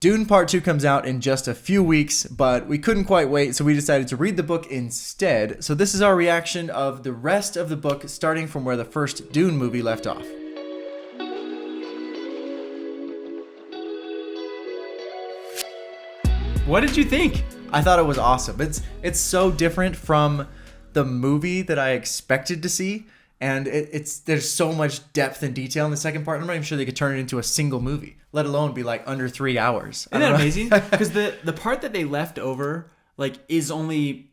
Dune Part 2 comes out in just a few weeks, but we couldn't quite wait, so we decided to read the book instead. So this is our reaction of the rest of the book, starting from where the first Dune movie left off. What did you think? I thought it was awesome. It's so different from the movie that I expected to see, and there's so much depth and detail in the second part. I'm not even sure they could turn it into a single movie, let alone be like under 3 hours. Isn't that amazing? Because the part that they left over is only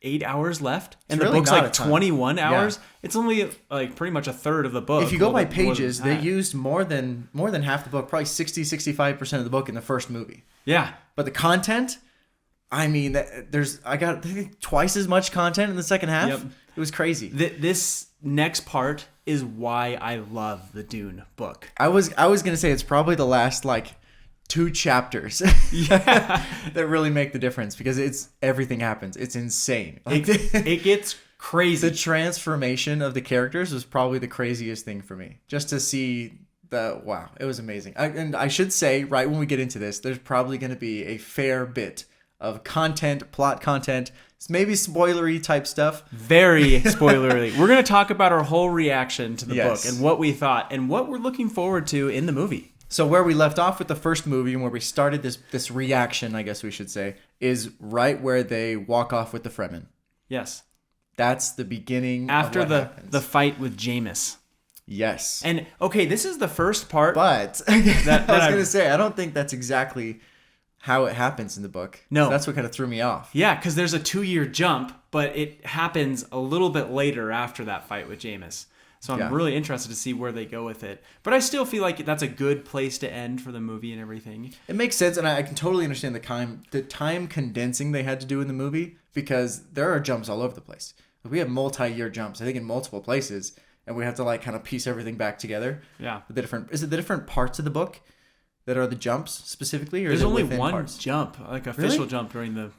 8 hours left, and the really book's not 21 hours. Yeah. It's only pretty much a third of the book. If you go by pages, they used more than half the book, probably 60-65% of the book in the first movie. Yeah, but the content, I mean, I got twice as much content in the second half. Yep. It was crazy. This next part is why I love the Dune book. I was gonna say it's probably the last 2 chapters Yeah. that really make the difference, because everything happens. It's insane. It gets crazy. The transformation of the characters was probably the craziest thing for me. Just to see wow, it was amazing. And I should say, right when we get into this, there's probably going to be a fair bit of plot content, maybe spoilery type stuff. Very spoilery. We're going to talk about our whole reaction to the Yes. book and what we thought and what we're looking forward to in the movie. So where we left off with the first movie and where we started this reaction, I guess we should say, is right where they walk off with the Fremen. Yes. That's the beginning After of what happens. the fight with Jameis. Yes. And okay, this is the first part. But I was going to say, I don't think that's exactly how it happens in the book. No. So that's what kind of threw me off. Yeah, because there's a 2-year jump, but it happens a little bit later after that fight with Jameis. So I'm really interested to see where they go with it. But I still feel like that's a good place to end for the movie and everything. It makes sense, and I can totally understand the time condensing they had to do in the movie, because there are jumps all over the place. We have multi-year jumps, I think, in multiple places, and we have to kind of piece everything back together. Yeah. Is it the different parts of the book that are the jumps specifically, or There's is it only within one parts? jump, official jump during the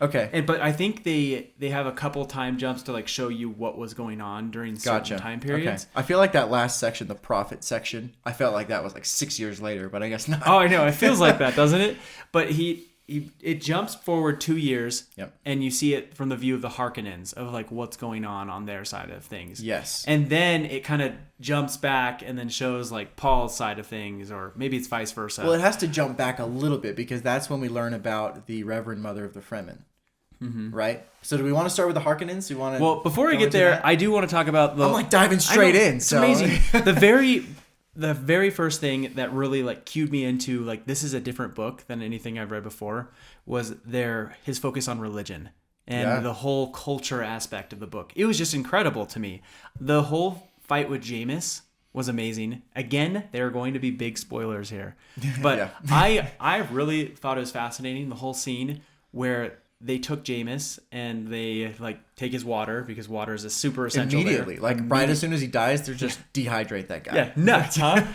Okay. But I think they have a couple time jumps to show you what was going on during certain time periods. Okay. I feel like that last section, the prophet section, I felt like that was 6 years later, but I guess not. Oh, I know. It feels like that, doesn't it? But it jumps forward 2 years, Yep. and you see it from the view of the Harkonnens, of what's going on their side of things. Yes. And then it kind of jumps back and then shows Paul's side of things, or maybe it's vice versa. Well, it has to jump back a little bit, because that's when we learn about the Reverend Mother of the Fremen. Mm-hmm. Right? So do we want to start with the Harkonnens? Do you want to? Well, before I get there, I do want to talk about the... I'm diving straight in. It's so. amazing. The very first thing that really cued me into this is a different book than anything I've read before was his focus on religion and the whole culture aspect of the book. It was just incredible to me. The whole fight with Jameis was amazing. Again, there are going to be big spoilers here, but I really thought it was fascinating, the whole scene where they took Jameis and they take his water, because water is a super essential immediately. Right as soon as he dies, they're just dehydrate that guy. Yeah, nuts, huh?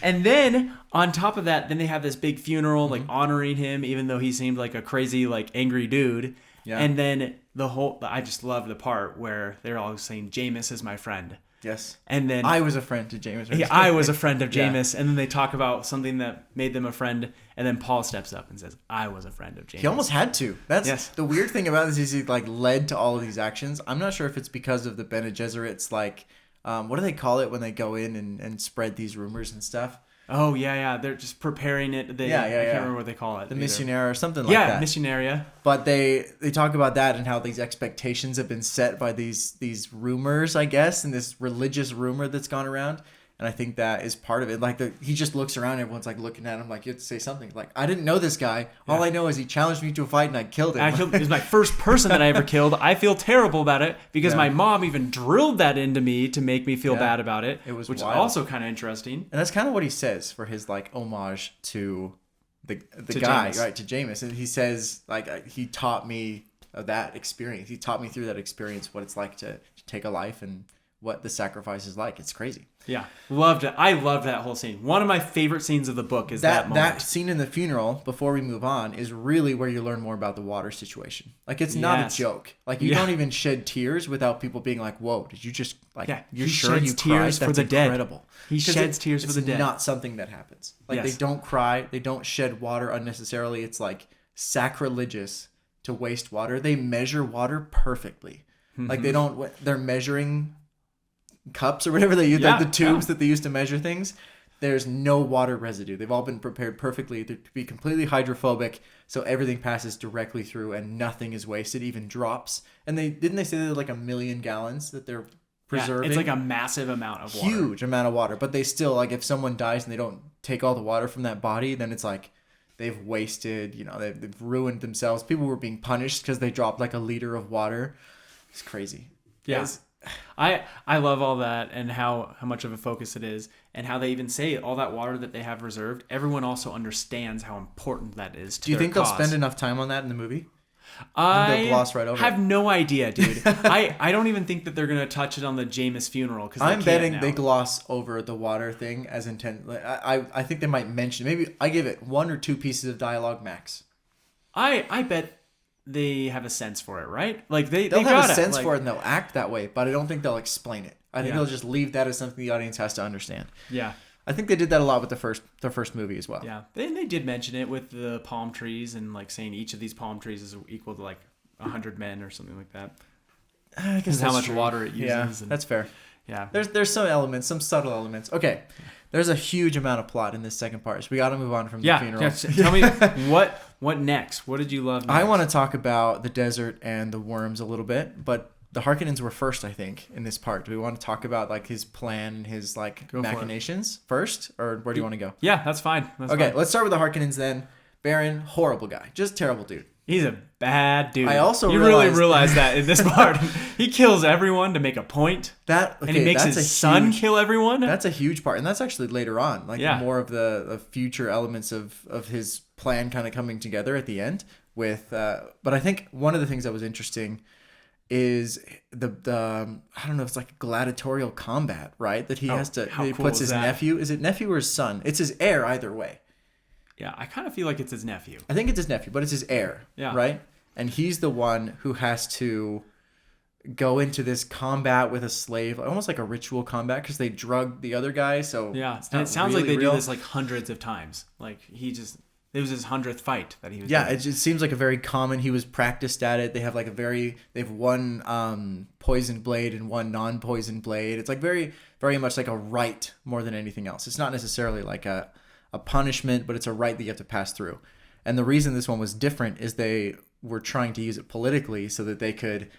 And then on top of that, then they have this big funeral, honoring him, even though he seemed like a crazy, angry dude. Yeah. And then I just love the part where they're all saying, Jameis is my friend. Yes. And then I was a friend to Jameis. Yeah, I was a friend of Jameis. Yeah. And then they talk about something that made them a friend. And then Paul steps up and says, I was a friend of Jameis. He almost had to. That's the weird thing about this, is he led to all of these actions. I'm not sure if it's because of the Bene Gesserit's what do they call it when they go in and spread these rumors and stuff? Oh, yeah. They're just preparing it. I can't remember what they call it. The Missionaire or something like that. Yeah, Missionaria. But they talk about that and how these expectations have been set by these rumors, I guess, and this religious rumor that's gone around. And I think that is part of it. He just looks around, everyone's looking at him you have to say something. I didn't know this guy. Yeah. All I know is he challenged me to a fight and I killed him. He was my first person that I ever killed. I feel terrible about it because my mom even drilled that into me to make me feel bad about it. Which wild. Is also kind of interesting. And that's kind of what he says for his homage to the guy, Jameis. Right, to Jameis. And he says he taught me that experience. He taught me through that experience what it's like to take a life and what the sacrifice is like. It's crazy. Yeah, loved it. I loved that whole scene. One of my favorite scenes of the book is that moment. That scene in the funeral, before we move on, is really where you learn more about the water situation. Like, it's not a joke. Like, you don't even shed tears without people being like, whoa, did you just, like, you're sure you cried? Tears for the incredible. Dead. He sheds tears for the dead. It's not something that happens. Like, they don't cry. They don't shed water unnecessarily. It's, like, sacrilegious to waste water. They measure water perfectly. Mm-hmm. Like, they're measuring cups or whatever they use, like the tubes that they use to measure things. There's no water residue. They've all been prepared perfectly to be completely hydrophobic, so everything passes directly through and nothing is wasted, even drops. And they say they're like 1 million gallons that they're preserving. It's like a massive amount of water. Huge amount of water. But they still, like, if someone dies and they don't take all the water from that body, then it's like they've wasted, they've ruined themselves. People were being punished because they dropped like a liter of water. It's crazy. Yes. I love all that and how much of a focus it is, and how they even say all that water that they have reserved, everyone also understands how important that is to Do you think they'll spend enough time on that in the movie? They'll gloss right over have no idea, dude. I don't even think that they're going to touch it on the Jameis funeral. I'm betting they gloss over the water thing as intent. I think they might mention, maybe I give it 1 or 2 pieces of dialogue max. I bet they have a sense for it, right? Like they'll have a sense for it and they'll act that way, but I don't think they'll explain it. I think they'll just leave that as something the audience has to understand. Yeah. I think they did that a lot with the first movie as well. Yeah. They did mention it with the palm trees and like saying each of these palm trees is equal to like 100 men or something like that. I guess how much water it uses. Yeah, that's fair. Yeah. There's some elements, some subtle elements. Okay. There's a huge amount of plot in this second part, so we got to move on from the funeral. Yeah. Tell me what next? What did you love next? I want to talk about the desert and the worms a little bit, but the Harkonnens were first, I think, in this part. Do we want to talk about like his plan and his like machinations first, or where do you want to go? Yeah, that's fine. Okay, let's start with the Harkonnens then. Baron, horrible guy, just terrible dude. He's a bad dude. I also really realize that in this part. He kills everyone to make a point. And he makes his son kill everyone. That's a huge part. And that's actually later on. Like more of the future elements of his plan kind of coming together at the end. But I think one of the things that was interesting is the I don't know if it's like gladiatorial combat, right? That he has to, he puts his nephew. Is it nephew or his son? It's his heir either way. Yeah, I kind of feel like it's his nephew. I think it's his nephew, but it's his heir, right? And he's the one who has to go into this combat with a slave, almost like a ritual combat, because they drug the other guy. So and it sounds like they do this like hundreds of times. Like it was his 100th fight that he was. Yeah, doing. It just seems like a very common. He was practiced at it. They have like they've one poisoned blade and one non-poisoned blade. It's like very, very much like a rite more than anything else. It's not necessarily like a punishment, but it's a rite that you have to pass through. And the reason this one was different is they were trying to use it politically so that they could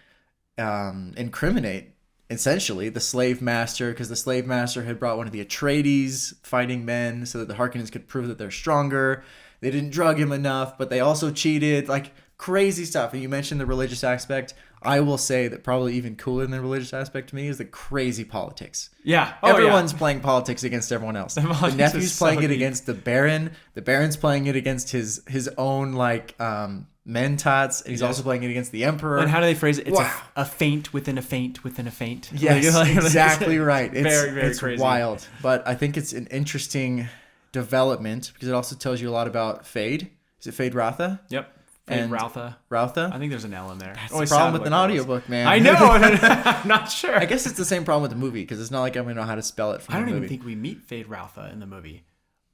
incriminate essentially the slave master, because the slave master had brought one of the Atreides fighting men so that the Harkonnens could prove that they're stronger. They didn't drug him enough, but they also cheated, like crazy stuff. And you mentioned the religious aspect. I will say that probably even cooler than the religious aspect to me is the crazy politics. Yeah. Everyone's playing politics against everyone else. The nephew's playing it against the Baron. The Baron's playing it against his own like mentats, and he's also playing it against the Emperor. And how do they phrase it? It's a feint within a feint within a feint. Yes, exactly right. It's very, very crazy. Wild. But I think it's an interesting development because it also tells you a lot about Fade. Is it Fade Ratha? Yep. And Rautha. I think there's an L in there. That's the problem with an audiobook, man. I know. I'm not sure. I guess it's the same problem with the movie because it's not like I'm going to know how to spell it from the movie. I don't even think we meet Fade Rautha in the movie.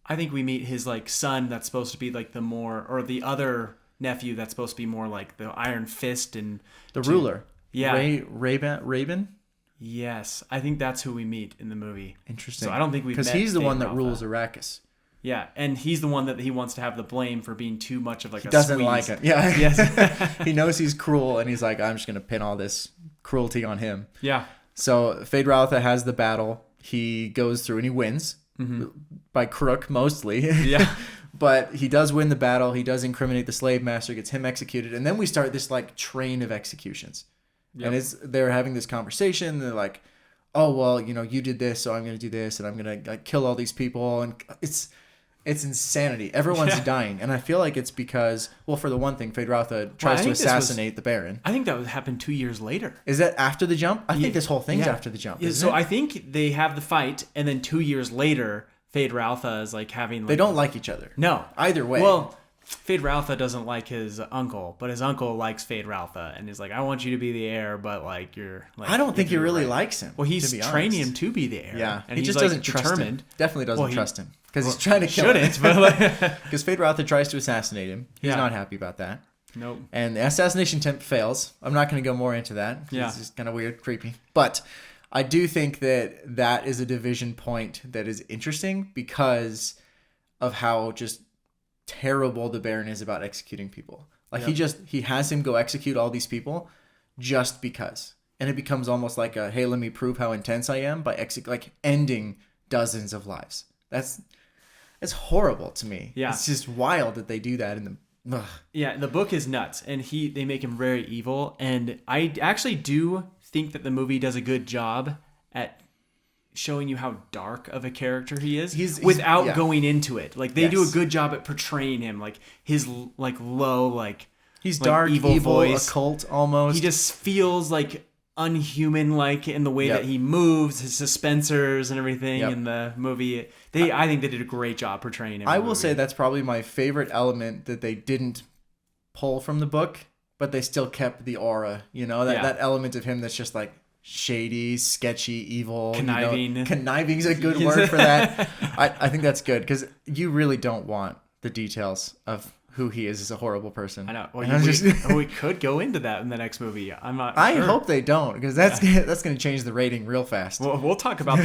I think we meet his like son that's supposed to be like the other nephew that's supposed to be more like the Iron Fist and the ruler. Yeah. Raven? Yes. I think that's who we meet in the movie. Interesting. So I don't think we've met because he's the Fade one that Rautha. rules Arrakis. Yeah, and he's the one that he wants to have the blame for being too much of like he a doesn't squeeze. like it. Yeah. Yes. He knows he's cruel, and he's like, I'm just going to pin all this cruelty on him. Yeah. So Fade Rautha has the battle. He goes through and he wins by crook mostly. Yeah. But he does win the battle. He does incriminate the slave master, gets him executed, and then we start this like train of executions. Yep. And they're having this conversation. They're like, "Oh well, you did this, so I'm going to do this, and I'm going to kill all these people." And it's It's insanity. Everyone's dying. And I feel like it's because, well, for the one thing, Feyd-Rautha tries to assassinate the Baron. I think that would happen 2 years later. Is that after the jump? I think this whole thing's after the jump. So I think they have the fight, and then 2 years later, Feyd-Rautha is like having... Like, they don't like each other. No. Either way. Well, Feyd-Rautha doesn't like his uncle, but his uncle likes Feyd-Rautha, and he's like, I want you to be the heir, but like you're... Like, I don't think he really likes him. Well, he's training him to be the heir. Yeah. And he just doesn't trust him. Definitely doesn't trust him. Because he's trying to kill him. Because Feyd-Rautha tries to assassinate him. He's not happy about that. Nope. And the assassination attempt fails. I'm not going to go more into that. It's just kind of weird, creepy. But I do think that is a division point that is interesting because of how just terrible the Baron is about executing people. Like he has him go execute all these people just because. And it becomes almost like a, hey, let me prove how intense I am by ending dozens of lives. It's horrible to me. Yeah. It's just wild that they do that in the... Ugh. Yeah, the book is nuts, and they make him very evil, and I actually do think that the movie does a good job at showing you how dark of a character he is without going into it. Like, they do a good job at portraying him, like, his, like, low, like... He's dark, evil voice. Occult, almost. He just feels, like... unhuman like in the way that he moves, his suspensors and everything in the movie. I think they did a great job portraying him. I will say that's probably my favorite element that they didn't pull from the book, but they still kept the aura, that element of him that's just like shady, sketchy, evil. Conniving. Conniving's a good word for that. I think that's good because you really don't want the details of who he is as a horrible person. I know. Well, we could go into that in the next movie. I'm not. I hope they don't, because that's going to change the rating real fast. Well, we'll talk about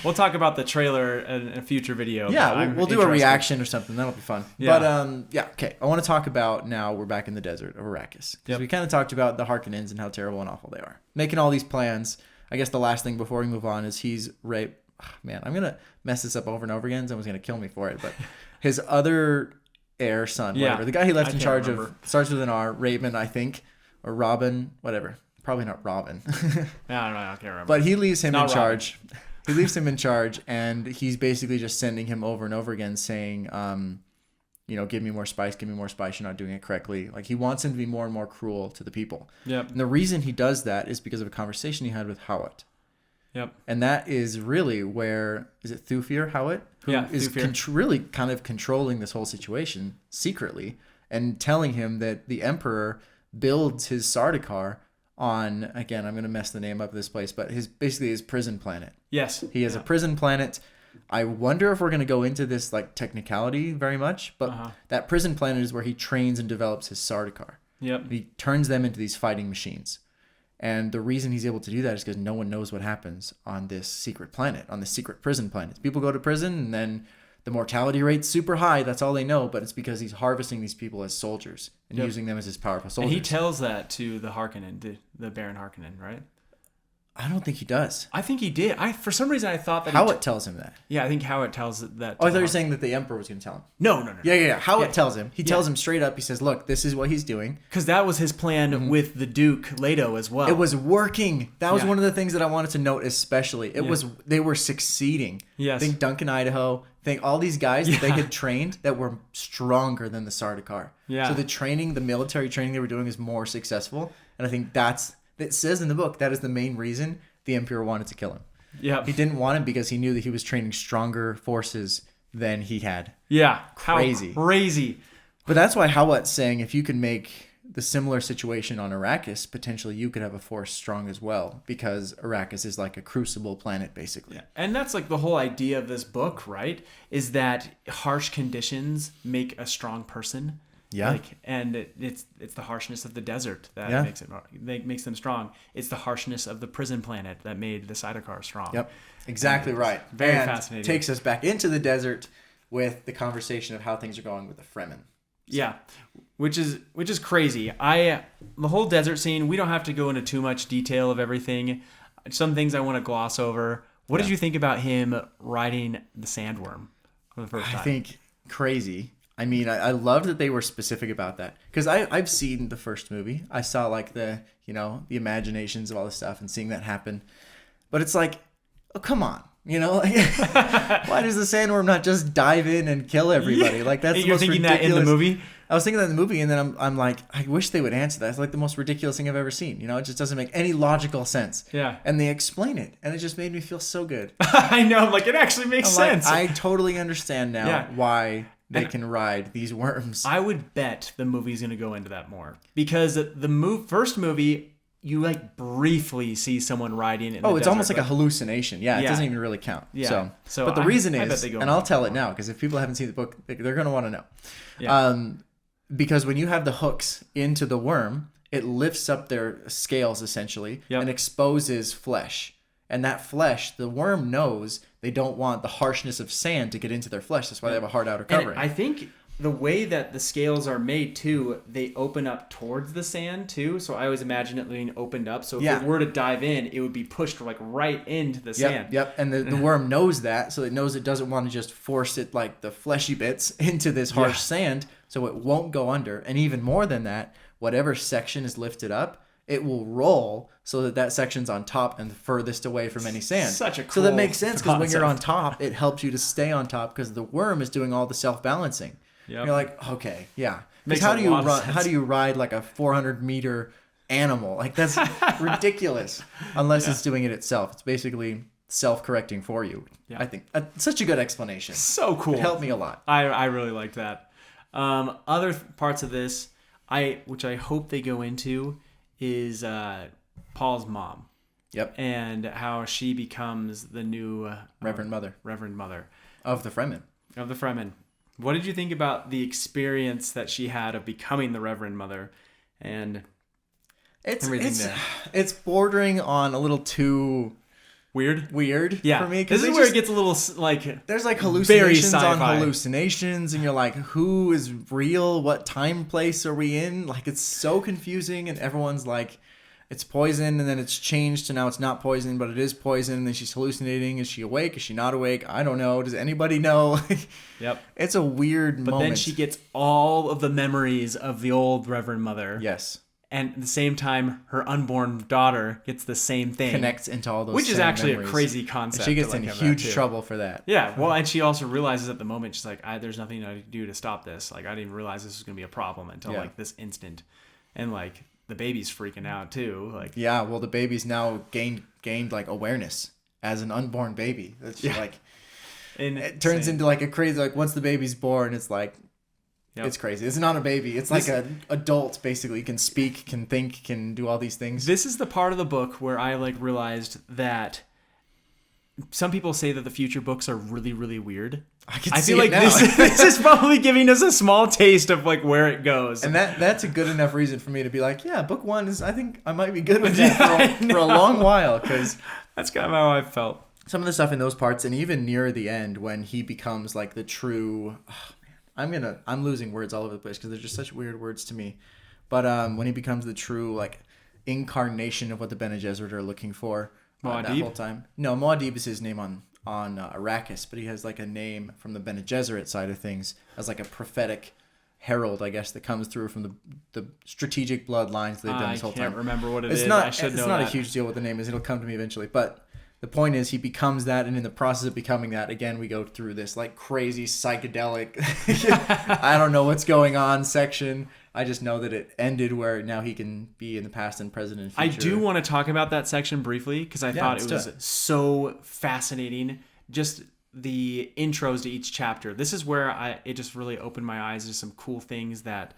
we'll talk about the trailer in a future video. Yeah, we'll do a reaction or something. That'll be fun. Yeah. But okay. I want to talk about now. We're back in the desert of Arrakis. Because we kind of talked about the Harkonnens and how terrible and awful they are, making all these plans. I guess the last thing before we move on is he's raped. Man, I'm gonna mess this up over and over again. Someone's gonna kill me for it. But his other heir son, whatever. The guy he left in charge of starts with an R, Raven, I think, or Robin, whatever. Probably not Robin. I don't know. I can't remember. But he leaves him in charge. He leaves him in charge, and he's basically just sending him over and over again, saying, give me more spice, give me more spice. You're not doing it correctly. Like, he wants him to be more and more cruel to the people. Yep. And the reason he does that is because of a conversation he had with Hawat. Yep. And that is really where, is it Thufir Hawat? Who is really kind of controlling this whole situation secretly and telling him that the Emperor builds his Sardaukar on, again, I'm going to mess the name up of this place, but basically his prison planet. Yes. He has a prison planet. I wonder if we're going to go into this like technicality very much, but that prison planet is where he trains and develops his Sardaukar. Yep. He turns them into these fighting machines. And the reason he's able to do that is because no one knows what happens on this secret planet, on this secret prison planet. People go to prison and then the mortality rate's super high. That's all they know. But it's because he's harvesting these people as soldiers and using them as his powerful soldiers. And he tells that to the Harkonnen, the Baron Harkonnen, right? I don't think he does. I think he did. For some reason, I thought that Hawat tells him that. Yeah, I think Hawat tells that. Oh, I thought you were saying that the Emperor was going to tell him. No. Yeah. Hawat tells him. He tells him straight up. He says, "Look, this is what he's doing." Because that was his plan with the Duke Leto as well. It was working. That was one of the things that I wanted to note, especially. They were succeeding. Yes. Think Duncan, Idaho. Think all these guys that they had trained that were stronger than the Sardaukar. Yeah. So the military training they were doing is more successful, and I think it says in the book that is the main reason the Emperor wanted to kill him. Yeah. He didn't want him because he knew that he was training stronger forces than he had. Yeah. Crazy. Crazy. But that's why Hawat's saying if you can make the similar situation on Arrakis, potentially you could have a force strong as well, because Arrakis is like a crucible planet, basically. Yeah. And that's like the whole idea of this book, right? Is that harsh conditions make a strong person. Yeah. And it's the harshness of the desert that makes them strong. It's the harshness of the prison planet that made the Sardaukar strong. Yep. Exactly right. Very fascinating. Takes us back into the desert with the conversation of how things are going with the Fremen. Yeah. Which is crazy. The whole desert scene, we don't have to go into too much detail of everything. Some things I want to gloss over. What did you think about him riding the sandworm for the first time? I think crazy. I mean, I love that they were specific about that, because I've seen the first movie. I saw like the imaginations of all this stuff and seeing that happen. But it's like, oh, come on. You know, like, why does the sandworm not just dive in and kill everybody? Like that's the You're most thinking ridiculous. that in the movie? I was thinking that in the movie, and then I'm like, I wish they would answer that. It's like the most ridiculous thing I've ever seen. You know, it just doesn't make any logical sense. Yeah. And they explain it, and it just made me feel so good. I know, like it actually makes sense. Like, I totally understand now why they can ride these worms. I would bet the movie's going to go into that more because the first movie, you like briefly see someone riding in the it's desert, almost like a hallucination. Yeah, it Yeah. doesn't even really count. Yeah. So but the reason I bet is, they go and into I'll it tell it more. now because if people haven't seen the book, they're going to want to know. Yeah. Because when you have the hooks into the worm, it lifts up their scales essentially Yep. and exposes flesh. And that flesh, the worm knows they don't want the harshness of sand to get into their flesh. That's why they have a hard outer covering. And I think the way that the scales are made too, they open up towards the sand too. So I always imagine it being opened up. So if it were to dive in, it would be pushed like right into the sand. Yep. And the worm knows that, so it knows it doesn't want to just force it like the fleshy bits into this harsh sand, so it won't go under. And even more than that, whatever section is lifted up, it will roll so that section's on top and the furthest away from any sand. Such a cool So that makes sense because when you're on concept. top, it helps you to stay on top because the worm is doing all the self-balancing. Yep. You're like, okay, yeah. Makes Because a lot of sense. how do you ride like a 400-meter animal? Like that's ridiculous. Unless it's doing it itself. It's basically self-correcting for you. Yeah. I think such a good explanation. So cool. It helped me a lot. I really liked that. Other parts of this, which I hope they go into, is Paul's mom. Yep. And how she becomes the new Reverend Mother of of the Fremen. the Fremen. What did you think about the experience that she had of becoming the Reverend Mother and everything there? It's bordering on a little too Weird? for me. This is where it gets a little like... There's like very hallucinations on sci-fi. hallucinations, and you're like, who is real? What time place are we in? Like, it's so confusing, and everyone's like, it's poison, and then it's changed to now it's not poison, but it is poison, and then she's hallucinating. Is she awake? Is she not awake? I don't know. Does anybody know? Yep. It's a weird moment. But then she gets all of the memories of the old Reverend Mother. Yes. And at the same time, her unborn daughter gets the same thing. Connects into all those Which is same actually memories. a crazy concept. And she gets to, in have that huge too. trouble for that. Yeah, well, and she also realizes at the moment, she's like, there's nothing I can do to stop this. Like, I didn't even realize this was going to be a problem until, like, this instant. And, like, the baby's freaking out, too. Like, yeah, well, the baby's now gained like, awareness as an unborn baby. It's like... It turns into, like, a crazy... Like, once the baby's born, it's like... Yep. It's crazy. It's not a baby. It's like an adult, basically. Can speak, can think, can do all these things. This is the part of the book where I, like, realized that... Some people say that the future books are really, really weird. I feel like this is probably giving us a small taste of like where it goes. And that's a good enough reason for me to be like, yeah, book one is, I think I might be good with that for a long while. Because that's kind of how I felt. Some of the stuff in those parts, and even near the end when he becomes like the true... Oh, man, I'm losing words all over the place because they're just such weird words to me. But when he becomes the true like incarnation of what the Bene Gesserit are looking for. That whole time. No, Muad'Dib is his name on Arrakis, but he has like a name from the Bene Gesserit side of things as like a prophetic herald, I guess, that comes through from the strategic bloodlines they've done this whole time. I can't remember what it's is. I should know It's not that. a huge deal what the name is. It'll come to me eventually. But the point is he becomes that, and in the process of becoming that, again, we go through this like crazy psychedelic, I don't know what's going on section. I just know that it ended where now he can be in the past and present and future. I do want to talk about that section briefly because I thought it was so fascinating. Just the intros to each chapter. This is where it just really opened my eyes to some cool things that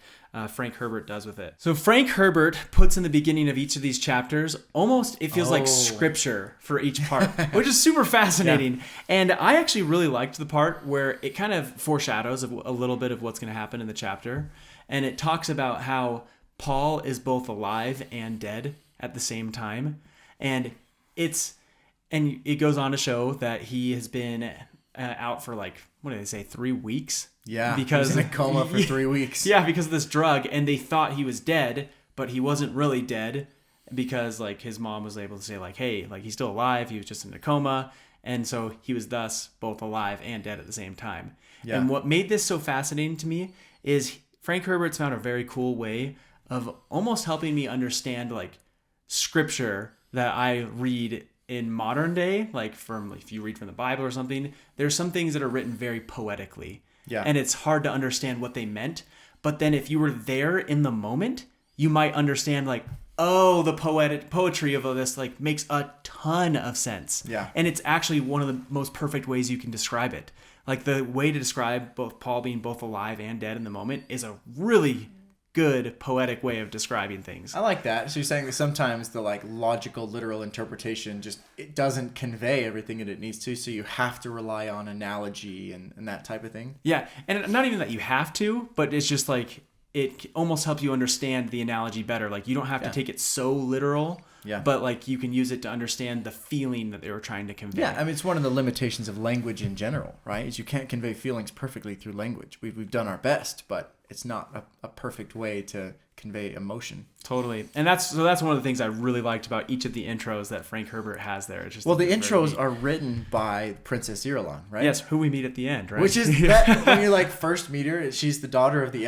Frank Herbert does with it. So Frank Herbert puts in the beginning of each of these chapters, almost it feels like scripture for each part, which is super fascinating. Yeah. And I actually really liked the part where it kind of foreshadows a little bit of what's going to happen in the chapter. And it talks about how Paul is both alive and dead at the same time. And it goes on to show that he has been out for like, what did they say, 3 weeks? Yeah, because he was in a coma for 3 weeks. Yeah, because of this drug. And they thought he was dead, but he wasn't really dead because like his mom was able to say like, hey, like he's still alive. He was just in a coma. And so he was thus both alive and dead at the same time. Yeah. And what made this so fascinating to me is Frank Herbert's found a very cool way of almost helping me understand like scripture that I read in modern day, like if you read from the Bible or something, there's some things that are written very poetically. Yeah. And it's hard to understand what they meant. But then if you were there in the moment, you might understand like, oh, the poetry of this like makes a ton of sense. Yeah. And it's actually one of the most perfect ways you can describe it. Like the way to describe both Paul being both alive and dead in the moment is a really good poetic way of describing things. I like that. So you're saying that sometimes the like logical, literal interpretation it doesn't convey everything that it needs to. So you have to rely on analogy and that type of thing. Yeah. And not even that you have to, but it's just like, it almost helps you understand the analogy better. Like you don't have to take it so literal, but like you can use it to understand the feeling that they were trying to convey. Yeah, I mean, it's one of the limitations of language in general, right? Is you can't convey feelings perfectly through language. We've done our best, but it's not a perfect way to convey emotion. Totally. And that's one of the things I really liked about each of the intros that Frank Herbert has there. It's just the intros are written by Princess Irulan, right? Yes, who we meet at the end, right? Which is that when you like first meet her, she's the daughter of the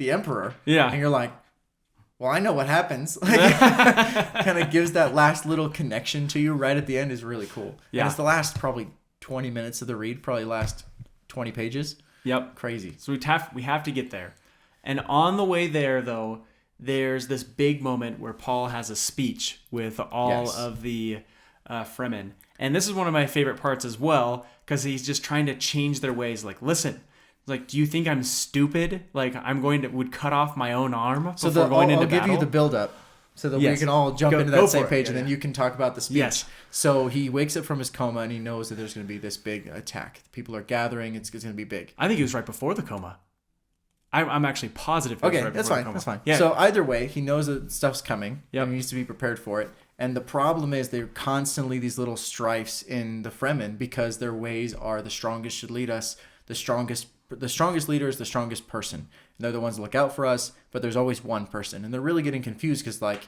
emperor. Yeah. And you're like, well, I know what happens. Like, kind of gives that last little connection to you right at the end is really cool. Yeah. And it's the last probably 20 minutes of the read, probably last 20 pages. Yep. Crazy. So we have to get there. And on the way there, though, there's this big moment where Paul has a speech with all of the Fremen. And this is one of my favorite parts as well, because he's just trying to change their ways. Like, listen, like, do you think I'm stupid? Like, would cut off my own arm before going into battle? I'll give you the build-up so that we can all jump into that same page, and then you can talk about the speech. Yes. So he wakes up from his coma, and he knows that there's going to be this big attack. People are gathering. It's going to be big. I think it was right before the coma. I'm actually positive. Okay, that's fine. That's fine. Yeah. So either way, he knows that stuff's coming. Yep. And he needs to be prepared for it. And the problem is they're constantly these little strifes in the Fremen because their ways are the strongest should lead us. The strongest leader is the strongest person. And they're the ones that look out for us, but there's always one person. And they're really getting confused because like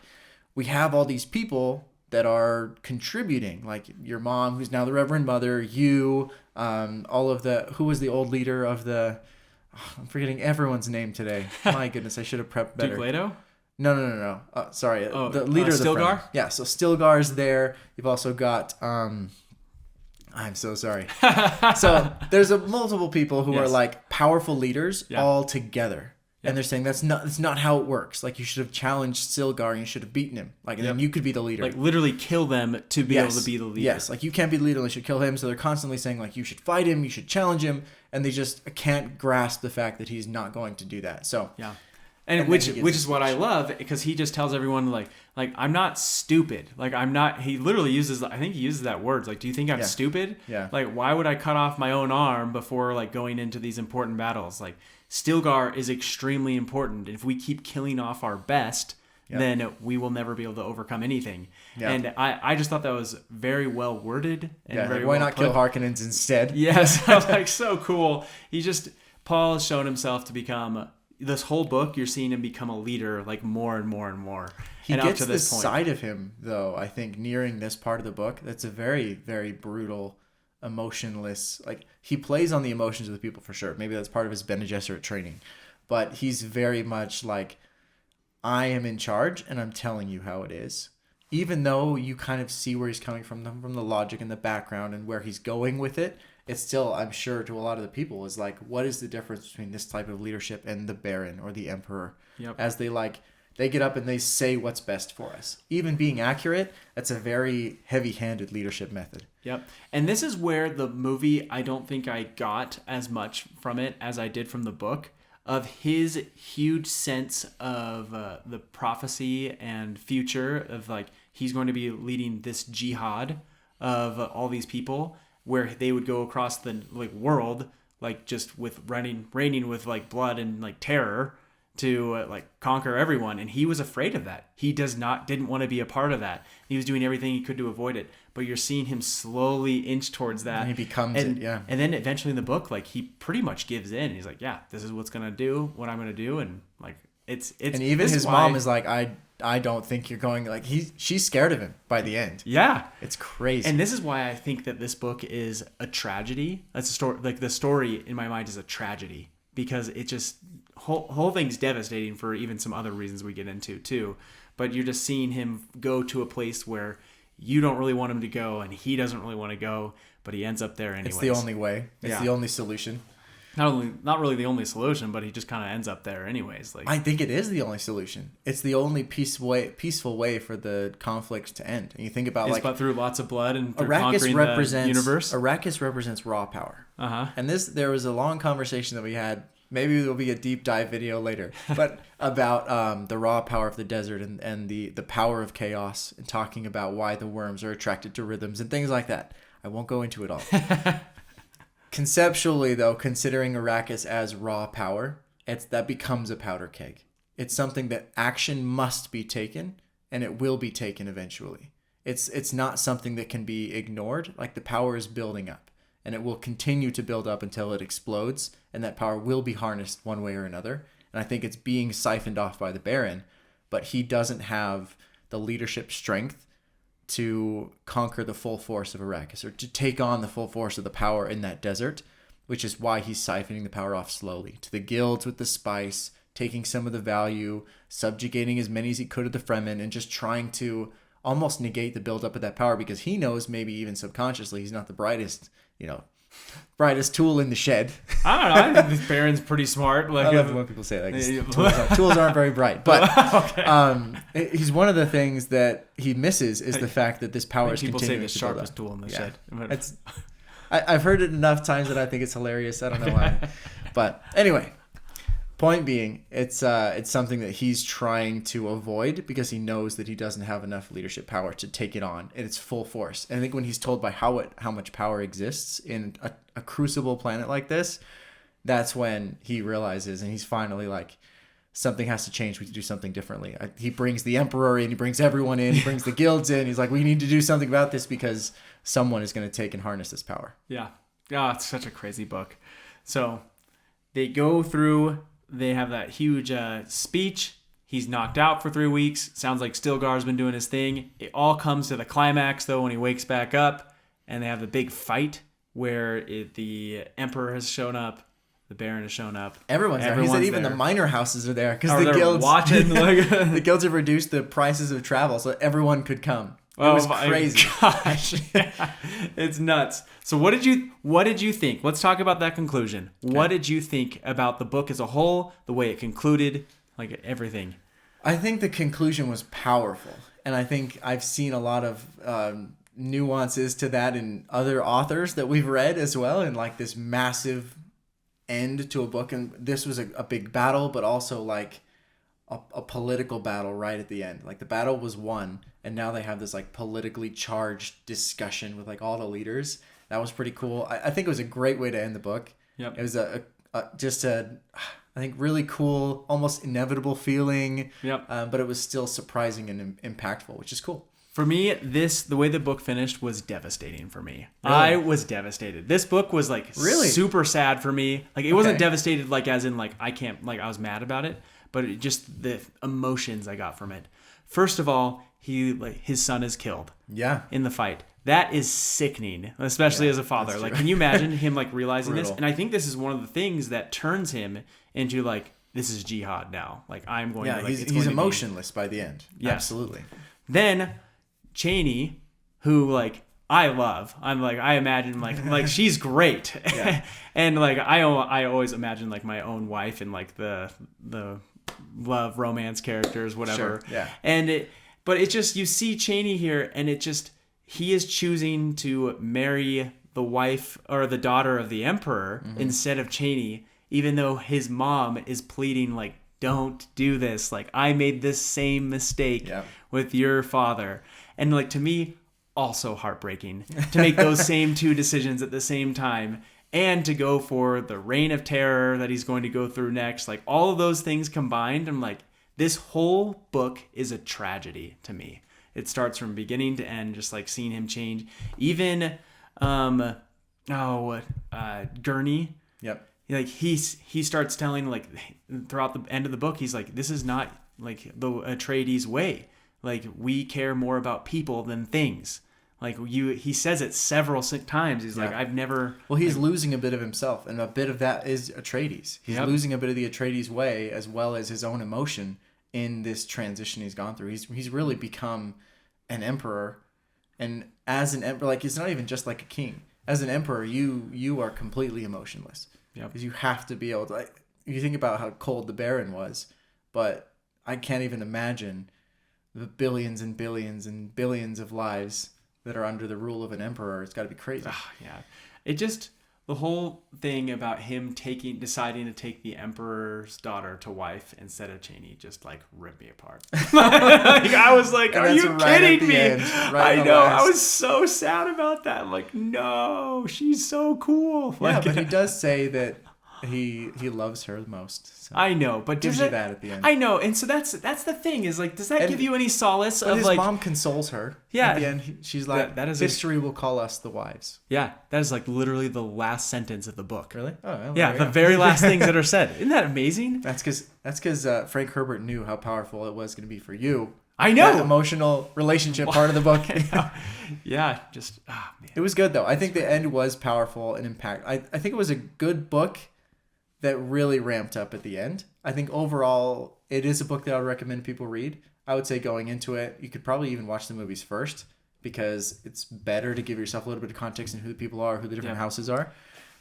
we have all these people that are contributing, like your mom, who's now the Reverend Mother, you, who was the old leader of the... I'm forgetting everyone's name today. My goodness, I should have prepped better. Duke Leto? No. Sorry. The leader of the Stilgar? Fremen. Yeah, so Stilgar's there. You've also got... I'm so sorry. So there's multiple people who are like powerful leaders all together. Yep. And they're saying that's not how it works. Like you should have challenged Stilgar and you should have beaten him. Like and then you could be the leader. Like literally kill them to be able to be the leader. Yes, like you can't be the leader unless you kill him. So they're constantly saying like you should fight him, you should challenge him, and they just can't grasp the fact that he's not going to do that. So and which is what I love because he just tells everyone like I'm not stupid. Like I'm not. He literally uses that word. Like, do you think I'm stupid? Yeah. Like why would I cut off my own arm before like going into these important battles? Like Stilgar is extremely important. If we keep killing off our best, then we will never be able to overcome anything. Yeah. And I just thought that was very well worded. And very why well not kill Harkonnens instead? Yes. I was like, so cool. Paul has shown himself to become, this whole book, you're seeing him become a leader like more and more and more. He gets up to this side of him, though, I think, nearing this part of the book. That's a very, very brutal, emotionless, like he plays on the emotions of the people for sure. Maybe that's part of his Bene Gesserit training, but he's very much like, I am in charge and I'm telling you how it is. Even though you kind of see where he's coming from the logic and the background and where he's going with it, it's still, I'm sure, to a lot of the people is like, what is the difference between this type of leadership and the Baron or the Emperor? Yep. As they get up and they say what's best for us. Even being accurate, that's a very heavy-handed leadership method. Yep. And this is where the movie, I don't think I got as much from it as I did from the book, of his huge sense of the prophecy and future of like, he's going to be leading this jihad of all these people where they would go across the like world, like just with raining with like blood and like terror to like conquer everyone. And he was afraid of that. He didn't want to be a part of that. He was doing everything he could to avoid it. But you're seeing him slowly inch towards that. And he becomes it, yeah. And then eventually in the book, like he pretty much gives in. He's like, yeah, this is what's going to do, what I'm going to do. And like, it's and even his mom is like, I don't think you're going, like she's scared of him by the end. Yeah. It's crazy. And this is why I think that this book is a tragedy. That's a story, like the story in my mind is a tragedy because it just, whole thing's devastating for even some other reasons we get into too. But you're just seeing him go to a place where you don't really want him to go, and he doesn't really want to go, but he ends up there anyways. It's the only way. It's the only solution. Not really the only solution, but he just kind of ends up there anyways. Like, I think it is the only solution. It's the only peaceful way for the conflict to end. And you think about but through lots of blood and through conquering the universe. Arrakis represents raw power. And there was a long conversation that we had. Maybe there'll be a deep dive video later, but about the raw power of the desert and the power of chaos, and talking about why the worms are attracted to rhythms and things like that. I won't go into it all. Conceptually, though, considering Arrakis as raw power, that becomes a powder keg. It's something that action must be taken, and it will be taken eventually. It's not something that can be ignored. Like, the power is building up, and it will continue to build up until it explodes, and that power will be harnessed one way or another. And I think it's being siphoned off by the Baron, but he doesn't have the leadership strength to conquer the full force of Arrakis, or to take on the full force of the power in that desert, which is why he's siphoning the power off slowly to the guilds with the spice, taking some of the value, subjugating as many as he could of the Fremen, and just trying to almost negate the buildup of that power, because he knows, maybe even subconsciously, he's not the brightest tool in the shed. I don't know. I think this Baron's pretty smart. Like, I love it when people say like tools aren't very bright, but okay. He's one of the things that he misses is the fact that this power is continuing to build up. People say the sharpest tool in the shed. I've heard it enough times that I think it's hilarious. I don't know why, but anyway. Point being, it's something that he's trying to avoid because he knows that he doesn't have enough leadership power to take it on in its full force. And I think when he's told by how much power exists in a crucible planet like this, that's when he realizes, and he's finally like, something has to change. We have to do something differently. He brings the Emperor in, he brings everyone in, he brings the guilds in. He's like, we need to do something about this because someone is going to take and harness this power. Yeah. Oh, it's such a crazy book. So they go through... They have that huge speech. He's knocked out for 3 weeks. Sounds like Stilgar's been doing his thing. It all comes to the climax, though, when he wakes back up. And they have the big fight where the Emperor has shown up. The Baron has shown up. Everyone's there. He said even the minor houses are there. Because the guilds watching. The guilds have reduced the prices of travel so everyone could come. It was crazy. Gosh. It's nuts. So what did you think? Let's talk about that conclusion. Okay. What did you think about the book as a whole, the way it concluded, like everything? I think the conclusion was powerful. And I think I've seen a lot of nuances to that in other authors that we've read as well, and like this massive end to a book. And this was a big battle, but also like a political battle right at the end. Like the battle was won, and now they have this like politically charged discussion with like all the leaders. That was pretty cool. I think it was a great way to end the book. Yep. It was I think really cool, almost inevitable feeling. Yep. But it was still surprising and impactful, which is cool. For me, the way the book finished was devastating for me. Really? I was devastated. This book was like really super sad for me. Like it wasn't devastated like as in like I was mad about it, but just the emotions I got from it. First of all, his son is killed. Yeah. In the fight. That is sickening, especially as a father. Like, can you imagine him like realizing this? And I think this is one of the things that turns him into like, this is jihad now. Like I'm going to like, he's emotionless by the end. Yes. Absolutely. Then Chani, who like I love, I imagine like she's great. Yeah. And like I always imagine like my own wife and like the love romance characters, whatever. Sure. Yeah. But it's just, you see Chani here, and he is choosing to marry the wife or the daughter of the Emperor instead of Chani, even though his mom is pleading like, don't do this. Like I made this same mistake with your father. And like, to me, also heartbreaking to make those same two decisions at the same time, and to go for the reign of terror that he's going to go through next. Like all of those things combined, I'm like, this whole book is a tragedy to me. It starts from beginning to end, just like seeing him change. Even, Gurney. Yep. Like he starts telling like throughout the end of the book, he's like, this is not like the Atreides way. Like we care more about people than things. Like he says it several times. He's like, I've never. Well, he's losing a bit of himself, and a bit of that is Atreides. He's losing a bit of the Atreides way, as well as his own emotion in this transition he's gone through. He's really become an emperor, And as an emperor, like, it's not even just like a king. As an emperor, you are completely emotionless. Yeah. Because you have to be able to, like, you think about how cold the Baron was, but I can't even imagine the billions and billions and billions of lives that are under the rule of an emperor. It's got to be crazy. Yeah. It just, the whole thing about him deciding to take the emperor's daughter to wife instead of Chani just like ripped me apart. Like, I was like, are you kidding me? I know. I was so sad about that. I'm like, no, she's so cool. Yeah, Like, but he does say that he loves her the most. So I know, but gives you that at the end. I know, and so that's the thing is like, does that give you any solace? But of his like, mom consoles her. Yeah, at the end, she's like, that is history will call us the wives. Yeah, that is like literally the last sentence of the book. Really? Oh, well, yeah, the very last things that are said. Isn't that amazing? That's because Frank Herbert knew how powerful it was going to be for you. I know. That emotional relationship part of the book. Yeah, just man. It was good though. I think the end was powerful and impact. I think it was a good book that really ramped up at the end. I think overall it is a book that I would recommend people read. I would say going into it, you could probably even watch the movies first because it's better to give yourself a little bit of context in who the people are, who the different houses are.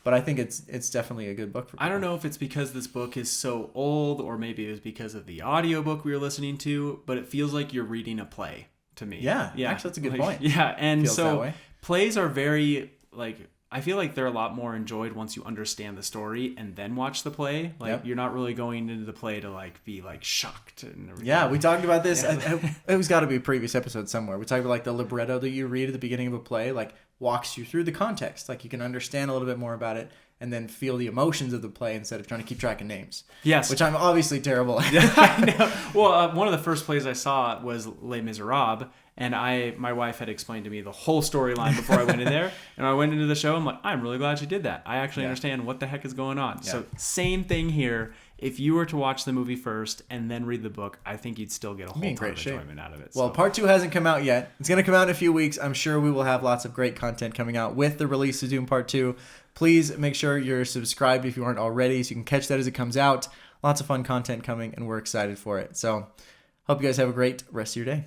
But I think it's definitely a good book for people. I don't know if it's because this book is so old or maybe it was because of the audiobook we were listening to, but it feels like you're reading a play to me. Yeah. Actually, that's a good point. Yeah, and feels so plays are very like, I feel like they're a lot more enjoyed once you understand the story and then watch the play. Like you're not really going into the play to like be like shocked and everything. Yeah, we talked about this. It was got to be a previous episode somewhere. We talked about like the libretto that you read at the beginning of a play, like walks you through the context. Like you can understand a little bit more about it and then feel the emotions of the play instead of trying to keep track of names. Yes. Which I'm obviously terrible at. I know. Well, one of the first plays I saw was Les Miserables. And my wife had explained to me the whole storyline before I went in there. And I went into the show. I'm like, I'm really glad she did that. I actually understand what the heck is going on. Yeah. So same thing here. If you were to watch the movie first and then read the book, I think you'd still get a whole ton of enjoyment out of it. Well, part 2 hasn't come out yet. It's going to come out in a few weeks. I'm sure we will have lots of great content coming out with the release of Dune Part 2. Please make sure you're subscribed if you aren't already so you can catch that as it comes out. Lots of fun content coming, and we're excited for it. So hope you guys have a great rest of your day.